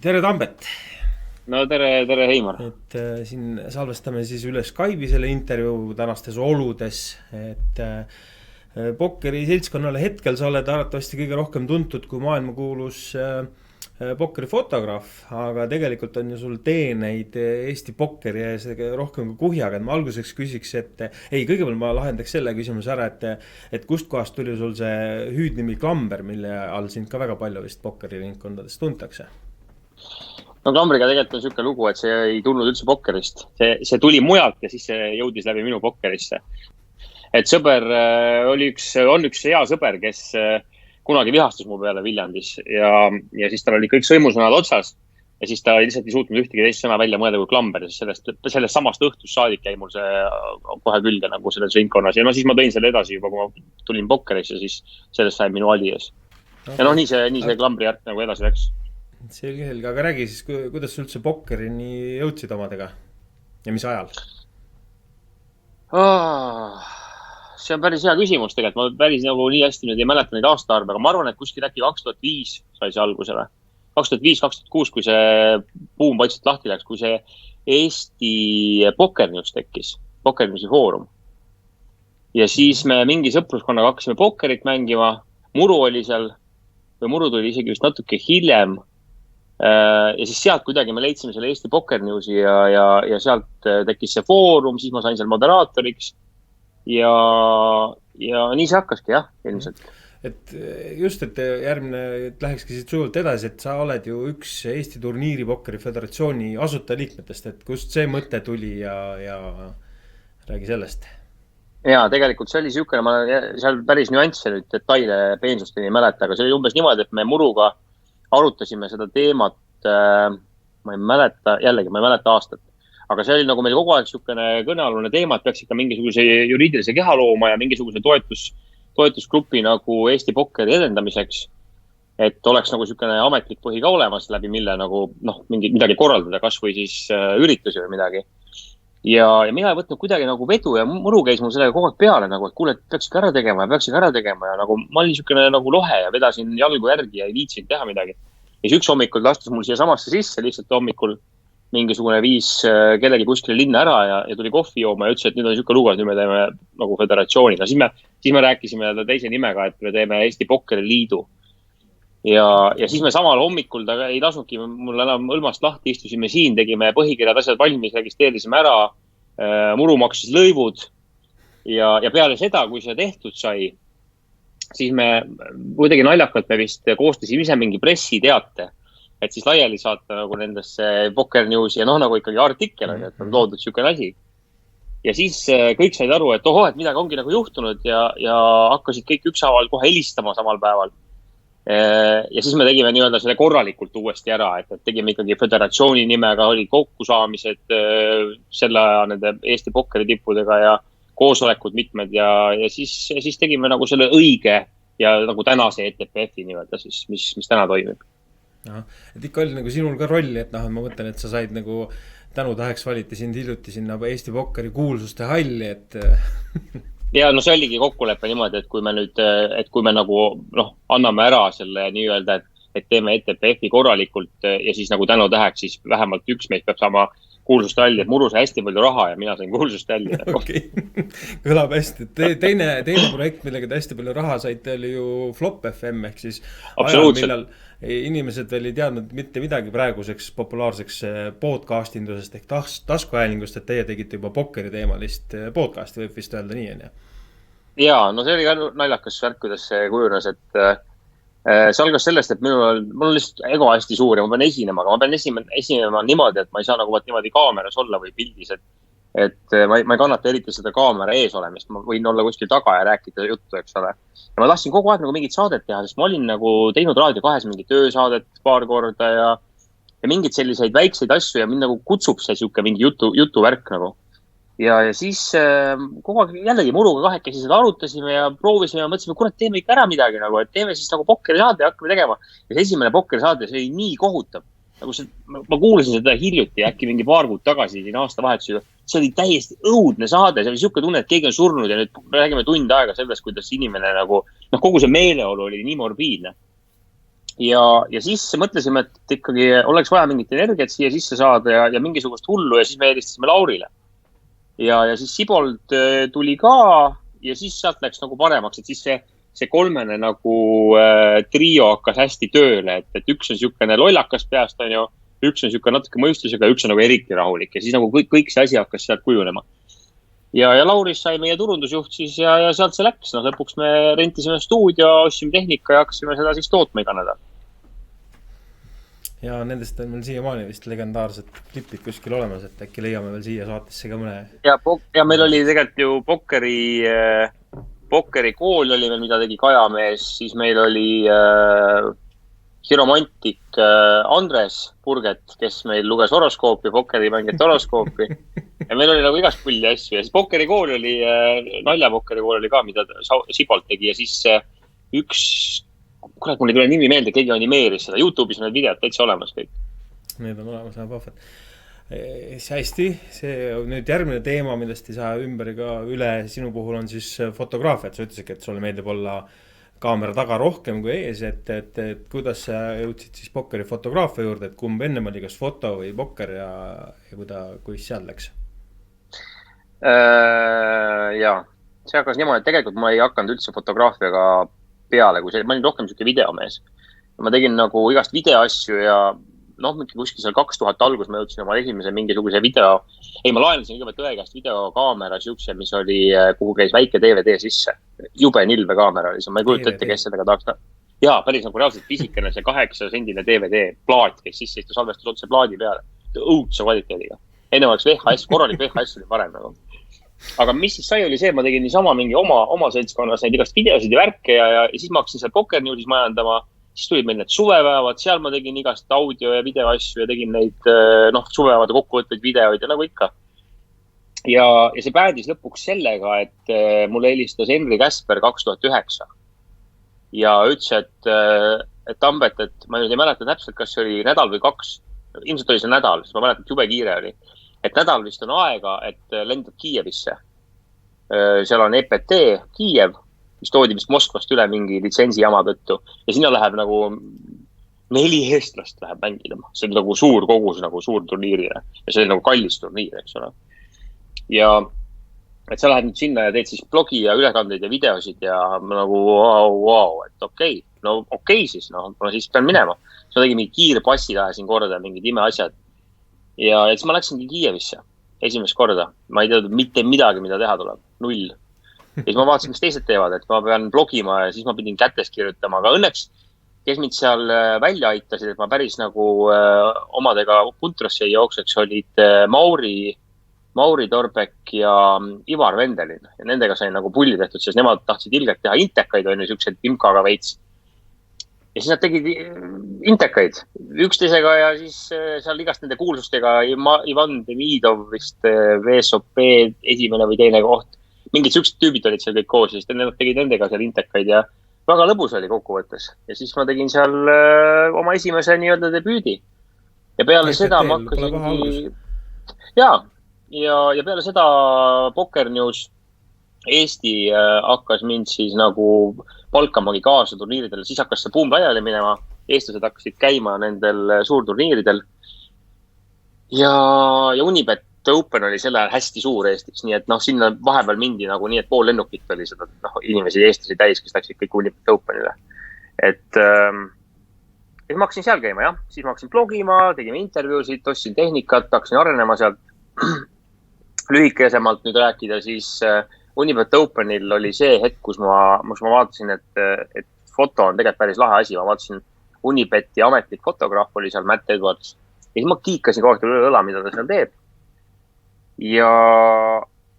Tere Tambet! No tere Heimar. Siin salvestame siis üle Skype'i selle intervjuu tänastes oludes, pokkeri seltskonnale hetkel sa oled arvatavasti kõige rohkem tuntud kui maailmakuulus pokkeri fotograaf, aga tegelikult on ju sul teeneid Eesti pokkeri ees rohkem kui kuhjaga. Ma alguseks küsiks, kõigepealt ma lahendaks selle küsimuse ära, et kust kohast tuli sul see hüüdnimi Klamber, mille all sind ka väga palju vist pokkeri ringkondades tuntakse? No Klambriga tegelikult on selline lugu, et see ei tulnud üldse pokkerist. See tuli mujalt ja siis see jõudis läbi minu pokkerisse. Et sõber on üks hea sõber, kes kunagi vihastas mu peale Viljandis ja siis tal oli kõik sõimusõnad otsas ja siis ta lihtsalt ei suutnud ühtegi teist sõna välja mõelda kui Klamber. Sellest samast õhtust saadik jäi mul see kohe külge nagu selles ringkonnas ja siis ma tõin selle edasi juba, kui ma tulin pokkerisse, siis sellest sai minu alias. Ja nii see Klambri järk nagu edasi läks. Selge, aga räägi siis, kuidas sa üldse pokkerini jõudsid omadega ja mis ajal? See on päris hea küsimus tegelikult. Ma päris nagu nii hästi nüüd ei mäleta neid aastaarve, aga ma arvan, et kuskil äkki 2005 sai see algusele. 2005-2006, kui see buum vaikselt lahti läks, kui see Eesti Pokernews tekkis, Pokernewsi foorum. Ja siis me mingi sõpruskonnaga hakkasime pokkerit mängima, Muru oli seal, või Muru tuli isegi vist natuke hiljem. Ja siis sealt kuidagi me leidsime selle Eesti Pokernewsi ja sealt tekkis see foorum, siis ma sain seal moderaatoriks ja nii see hakkaski, jah, ilmselt. Et järgmine lähekski siit sujult edasi, et sa oled ju üks Eesti turniiri pokkeri föderatsiooni asutajaliikmetest, et kust see mõte tuli ja räägi sellest. Jaa, tegelikult see oli siukene, ma seal päris nüansse nüüd detaile peensusteni ei mäleta, aga see oli umbes niimoodi, et me Muruga arutasime seda teemat, ma ei mäleta aastat, aga see oli nagu meil kogu aeg siukene kõnealune teema, et peaks ikka mingisuguse juriidilise keha looma ja mingisuguse toetusgrupi nagu Eesti pokkeri edendamiseks, et oleks nagu siukene ametlik põhi ka olemas, läbi mille nagu midagi korraldada, kas või siis üritusi või midagi. Ja mina ei võtnud kuidagi nagu vedu ja Muru käis mul sellega kogu aeg peale, nagu, et kuule, et peaks ikka ära tegema ja nagu ma olin siukene nagu lohe ja vedasin jalgu järgi ja ei viitsinud teha midagi. Ja siis üks hommikul lastus mul siia samasse sisse, lihtsalt hommikul mingisugune viis kellegi kuskile linna ära ja tuli kohvi jooma ja ütles, et nüüd on siuke lugu, et nüüd me teeme nagu föderatsiooni. No, siis me rääkisime teise nimega, et me teeme Eesti Pokkeri Liidu. Ja siis me samal hommikul ta ei lasnudki mul enam õlmast lahti, istusime siin, tegime põhikirjad asjad valmis, registreerisime ära, Muru maksis lõivud ja peale seda, kui see tehtud sai, siis me kuidagi naljakalt me vist koostasime ise mingi pressiteate, et siis laiali saata nagu nendesse Pokernews ja nagu ikkagi artikkel on, et on loodud siukene asi. Ja siis kõik said aru, et et midagi ongi nagu juhtunud ja hakkasid kõik ükshaaval kohe helistama samal päeval. Ja siis me tegime nii-öelda selle korralikult uuesti ära, et tegime ikkagi föderatsiooni nimega, oli kokkusaamised selle aja nende Eesti pokkeri tippudega ja koosolekud mitmed ja siis tegime nagu selle õige ja nagu tänase ETPF-i nii-öelda siis, mis täna toimib. Et ikka oli nagu sinul ka rolli, et ma mõtlen, et sa said nagu tänutäheks valiti sind hiljuti sinna Eesti pokkeri kuulsuste halli, et ja see oligi kokkulepe niimoodi, et kui me nagu anname ära selle nii-öelda, et teeme ETPF-i korralikult ja siis nagu tänutäheks, siis vähemalt üks meist peab saama kuulsuste halli, et Muru sai hästi palju raha ja mina sain kuulsuste halli. Okei, kõlab hästi. Teine projekt, millega te hästi palju raha saite, oli ju Flop FM ehk siis ajal, millal inimesed veel ei teadnud mitte midagi praeguseks populaarseks podcastindusest ehk taskuhäälingust, et teie tegite juba pokkeri teemalist podcasti, võib vist öelda nii, on ju? Jaa, see oli ka naljakas värk, kuidas see kujunes, et see algas sellest, et mul on lihtsalt ego hästi suur ja ma pean esinema, aga ma pean esinema niimoodi, et ma ei saa nagu niimoodi kaameras olla või pildis, et ma ei kannata eriti seda kaamera ees olemist, ma võin olla kuskil taga ja rääkida juttu, eks ole. Ja ma tahtsin kogu aeg nagu mingit saadet teha, sest ma olin nagu teinud Raadio 2 mingi töösaadet paar korda ja mingid selliseid väikseid asju ja mind nagu kutsub see siuke mingi jutuvärk nagu. Ja siis kogu aeg jällegi Muruga kahekesi seda arutasime ja proovisime ja mõtlesime, kurat, teeme ikka ära midagi nagu, et teeme siis nagu pokkeri saade ja hakkame tegema. Ja see esimene pokkeri saade, see oli nii kohutav. Nagu ma kuulasin seda hiljuti äkki mingi paar kuud tagasi siin aastavahetusega. See oli täiesti õudne saade, see oli siuke tunne, et keegi on surnud ja nüüd räägime tund aega sellest, kuidas inimene nagu, kogu see meeleolu oli nii morbiidne. ja siis mõtlesime, et ikkagi oleks vaja mingit energiat siia sisse saada ja mingisugust hullu ja siis me helistasime Laurile. Ja siis Sibold tuli ka ja siis sealt läks nagu paremaks, et siis see kolmene nagu trio hakkas hästi tööle, et üks on niisugune lollakas peast, on ju, üks on niisugune natuke mõistusega, üks on nagu eriti rahulik ja siis nagu kõik see asi hakkas sealt kujunema. Ja Lauris sai meie turundusjuht siis ja sealt see läks. No, lõpuks me rentisime stuudio, ostsime tehnika ja hakkasime seda siis tootma iga nädal. Ja nendest on meil siiamaani vist legendaarsed klipid kuskil olemas, et äkki leiame veel siia saatesse ka mõne. Ja meil oli tegelikult ju Pokkeri kool oli meil, mida tegi Kajamees, siis meil oli hiromantik Andres Purget, kes meil luges horoskoopi, Pokkeri mängit horoskoopi. Ja meil oli nagu igast pulli asju ja siis Pokkeri kool oli, naljapokkeri kool oli ka, mida Sibolt tegi ja siis üks, kurat, mul ei tule nimi meelde, keegi animeeris seda. YouTube'is on need videod täitsa olemas kõik. Need on olemas, ja pahvad. Hästi, see nüüd järgmine teema, millest ei saa ümber ega üle sinu puhul on siis fotograafia. Sa ütlesid, et sulle meeldib olla kaamera taga rohkem kui ees, et kuidas sa jõudsid siis Pokkeri fotograafia juurde, et kumb ennem oli, kas foto või Pokker ja kuidas seal läks? Jaa, see hakkas niimoodi, et tegelikult ma ei hakanud üldse fotograafiaga peale, kui ma olin rohkem niisugune videomees. Ma tegin nagu igast videoasju ja kuskil seal 2000 algus ma jõudsin oma esimese mingisuguse video. Ma laenasin kõigepealt õe käest videokaamera siukse, mis oli, kuhu käis väike DVD sisse. Jube nilve kaamera oli see, ma ei kujuta ette, kes sellega tahaks. Jaa, päris nagu reaalselt pisikene see 8-sendine DVD plaat, kes sisse istus salvestus otse plaadi peale. Õudse kvaliteediga. Enne oleks VHS, korralik VHS oli parem nagu. Aga mis siis sai oli see, et ma tegin niisama mingi oma seltskonnas neid igast videosid ja värke ja siis ma hakkasin seal Poker Newsis majandama. Siis tulid meil need suvepäevad, seal ma tegin igast audio ja videoasju ja tegin neid suvepäevade kokkuvõtteid videoid ja nagu ikka. Ja see päädis lõpuks sellega, et mulle helistas Henri Käsper 2009 ja ütles, et Tambet, et ma nüüd ei mäleta täpselt, kas see oli nädal või 2. Ilmselt oli see nädal, sest ma mäletan, et jube kiire oli. Et nädal vist on aega, et lendab Kiievisse. Seal on EPT Kiiev, mis toodi vist Moskvast üle mingi litsentsi jama tõttu. Ja sinna läheb nagu 4 eestlast läheb mängida. See on nagu suur kogus, nagu suur turniirile. Ja see on nagu kallis turniir, eks ole. Ja et sa lähed nüüd sinna ja teed siis blogi ja ülekandeid ja videosid ja nagu wow, et okei. No okei siis, ma siis pean minema. See tegi mingi kiirpassi lähesin korda, mingid imeasjad. Ja siis ma läksingi Kiievisse esimest korda. Ma ei teadnud mitte midagi, mida teha tuleb. 0. Ja siis ma vaatasin, mis teised teevad, et ma pean blogima ja siis ma pidin kätes kirjutama. Aga õnneks, kes mind seal välja aitasid, et ma päris nagu omadega puntrasse ei jookseks, olid Mauri Torbek ja Ivar Vendelin. Ja nendega sain nagu pulli tehtud, sest nemad tahtsid ilgelt teha intekaid, on ju, siuksed Imkaga veits. Ja siis nad tegid intekaid üksteisega ja siis seal igast nende kuulsustega Ivan Demidov vist VSOP esimene või teine koht. Mingid siuksed tüübid olid seal kõik koos, siis nad tegid nendega seal intekaid ja väga lõbus oli kokkuvõttes. Ja siis ma tegin seal oma esimese nii-öelda debüüdi. Ja peale seda ma hakkasingi... Ja peale seda Poker News Eesti hakkas mind siis nagu palkamagi kaasa turniiridel. Siis hakkas see buum laiali minema. Eestlased hakkasid käima nendel suurturniiridel. Ja Unibet Open oli selle hästi suur Eestis. Nii et sinna vahepeal mindi nagu nii, et pool lennukit oli seda inimesi eestlasi täis, kes läksid kõik Unibet Openile. Et ma hakkasin seal käima, jah. Siis ma hakkasin blogima, tegime intervjuusid, ostsin tehnikat, hakkasin arenema sealt. Lühikesemalt nüüd rääkida, siis Unibet Openil oli see hetk, kus ma vaatasin, et foto on tegelikult päris lahe asi. Ma vaatasin Unibeti ametlik fotograaf oli seal Matt Edwards. Ja siis ma kiikasin kogu aeg õla, mida ta seal teeb. Ja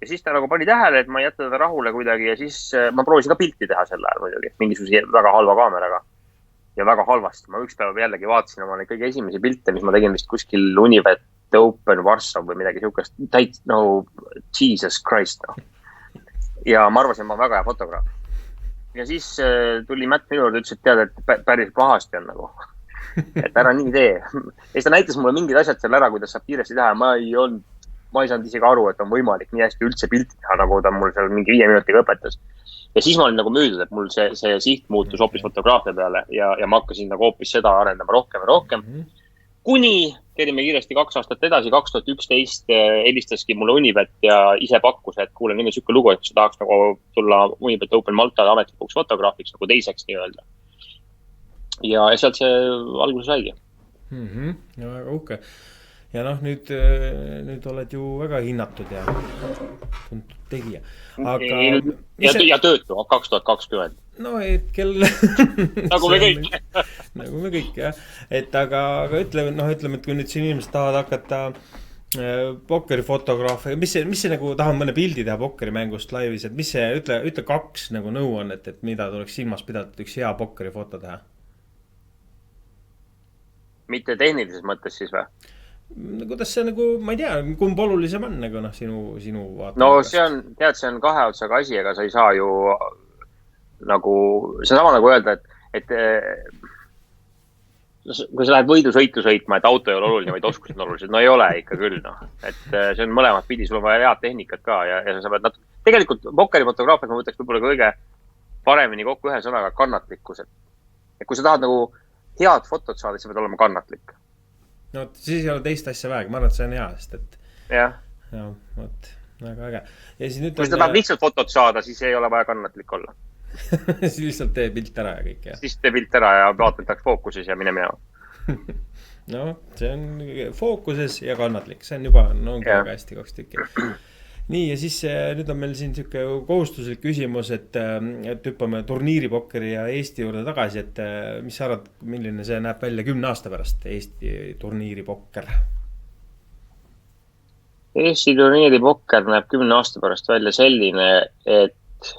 siis ta nagu pani tähele, et ma ei jätta teda rahule kuidagi ja siis ma proovisin ka pilti teha sel ajal muidugi, mingisuguse väga halva kaameraga ja väga halvasti. Ma üks päev jällegi vaatasin oma kõige esimesi pilte, mis ma tegin vist kuskil Unibet Open Warsaw või midagi siukest. Jesus Christ. Ja ma arvasin, ma väga hea fotograaf. Ja siis tuli Matt minu juurde, ütles, et tead, et päris pahasti on nagu. Et ära nii tee. Ja siis ta näitas mulle mingid asjad seal ära, kuidas saab kiiresti teha. Ma ei saanud isegi aru, et on võimalik nii hästi üldse pilti teha, nagu ta mul seal mingi 5 minutiga õpetas. ja siis ma olin nagu müüdud, et mul see siht muutus hoopis fotograafia peale ja ma hakkasin nagu hoopis seda arendama rohkem ja rohkem. Kuni kerime kiiresti 2 aastat edasi, 2011 helistaski mulle Unibet ja ise pakkus, et kuule, nüüd on siuke lugu, et sa tahaks nagu tulla Unibet Open Malta ametlikuks fotograafiks nagu teiseks nii-öelda. Ja sealt see alguse saigi. Ja väga uhke. Ja noh, nüüd oled ju väga hinnatud ja tuntud tegija. Aga... Ja töötu 2020. No hetkel... Nagu me kõik. Nagu me kõik, jah. Et aga ütleme, et kui nüüd siin inimesed tahavad hakata pokkerifotograafia, mis see nagu tahan mõne pildi teha pokkerimängust laivis, et mis see, ütle 2 nagu nõu on, et mida tuleks silmas pidada, et üks hea pokkerifoto teha? Mitte tehnilises mõttes siis või? Kuidas see nagu, ma ei tea, kumb olulisem on nagu sinu vaata? No see on 2 otsaga asi, ega sa ei saa ju nagu, see on sama nagu öelda, et kui sa lähed võidusõitu sõitma, et auto ei ole oluline, vaid oskused on olulised, no ei ole ikka küll, noh. Et see on mõlemat pidi, sul on vaja head tehnikat ka ja sa pead tegelikult pokkerifotograafias ma võtaks võib-olla kõige paremini kokku ühe sõnaga kannatlikkused. Et kui sa tahad nagu head fotot saada, siis sa pead olema kannatlik. No siis ei ole teist asja väega, ma arvan, et see on hea, sest et... Jah. Ja, võt, väga äge. Ja siis nüüd kui sa tahad lihtsalt fotot saada, siis ei ole vaja kannatlik olla. Siis lihtsalt tee pilt ära ja kõik, jah. Siis tee pilt ära ja vaatletaks fookuses ja mine minema. No, see on fookuses ja kannatlik, see on juba väga hästi 2 tükki. Nii, ja siis nüüd on meil siin siuke kohustuslik küsimus, et hüppame turniiripokkeri ja Eesti juurde tagasi, et mis sa arvad, milline see näeb välja 10 aasta pärast Eesti turniiripokker? Eesti turniiripokker näeb 10 aasta pärast välja selline, et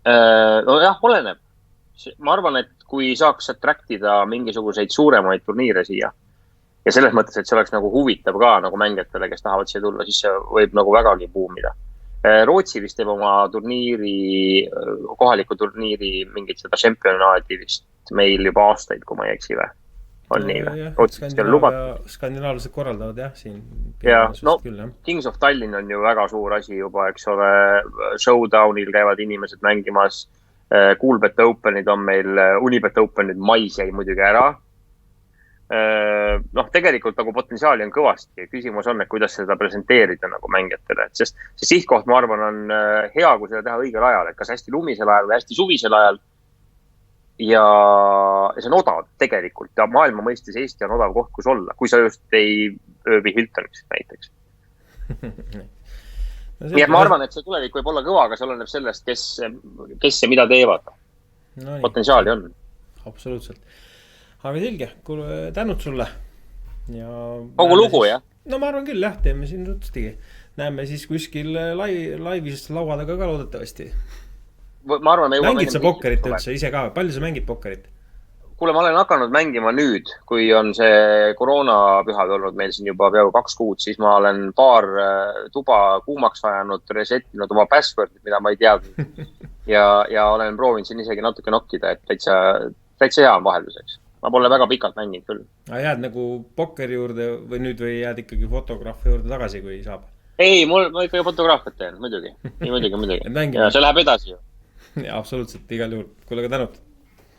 no jah, oleneb. Ma arvan, et kui saaks attraktida mingisuguseid suuremaid turniire siia, ja selles mõttes, et see oleks nagu huvitav ka nagu mängijatele, kes tahavad siia tulla, siis see võib nagu vägagi buumida. Rootsi vist teeb oma turniiri, kohaliku turniiri mingit seda championaadi vist meil juba aastaid, kui ma ei eksi või. On nii või? Skandinaavlased korraldavad jah siin. Ja, no, Kings of Tallinn on ju väga suur asi juba, eks ole, Showdownil käivad inimesed mängimas, Coolbet Openid on meil, Unibet Openid mais jäi muidugi ära. Noh, tegelikult nagu potentsiaali on kõvasti. Küsimus on, et kuidas seda presenteerida nagu mängijatele. Sest see sihtkoht, ma arvan, on hea, kui seda teha õigel ajal. Et kas hästi lumisel ajal või hästi suvisel ajal. Ja see on odav tegelikult. Ja maailma mõistes Eesti on odav koht, kus olla. Kui sa just ei ööbi Hiltonis näiteks. Nii et ma arvan, et see tulevik võib olla kõva, aga see oleneb sellest, kes ja mida teevad. No, potentsiaali on. Absoluutselt. Aga selge, tänud sulle. Ja kogu lugu, jah? No ma arvan küll, jah, teeme siin rutstigi. Näeme siis kuskil laivis laua taga ka loodetavasti. Ma arvan, mängid sa pokkerit üldse ise ka? Palju sa mängid pokkerit? Kuule, ma olen hakanud mängima nüüd, kui on see koroonapühad olnud meil siin juba peaaegu 2 kuud, siis ma olen paar tuba kuumaks ajanud, resettinud oma passwordid, mida ma ei teadnud. Ja olen proovinud siin isegi natuke nokkida, et täitsa hea on vahelduseks. Ma pole väga pikalt mänginud küll. Jääd nagu pokkeri juurde või jääd ikkagi fotograafi juurde tagasi, kui saab? Ei, ma ikkagi fotograafiat teen, muidugi. Ja see läheb edasi ju. Ja absoluutselt, igal juhul. Kuule, ka tänud.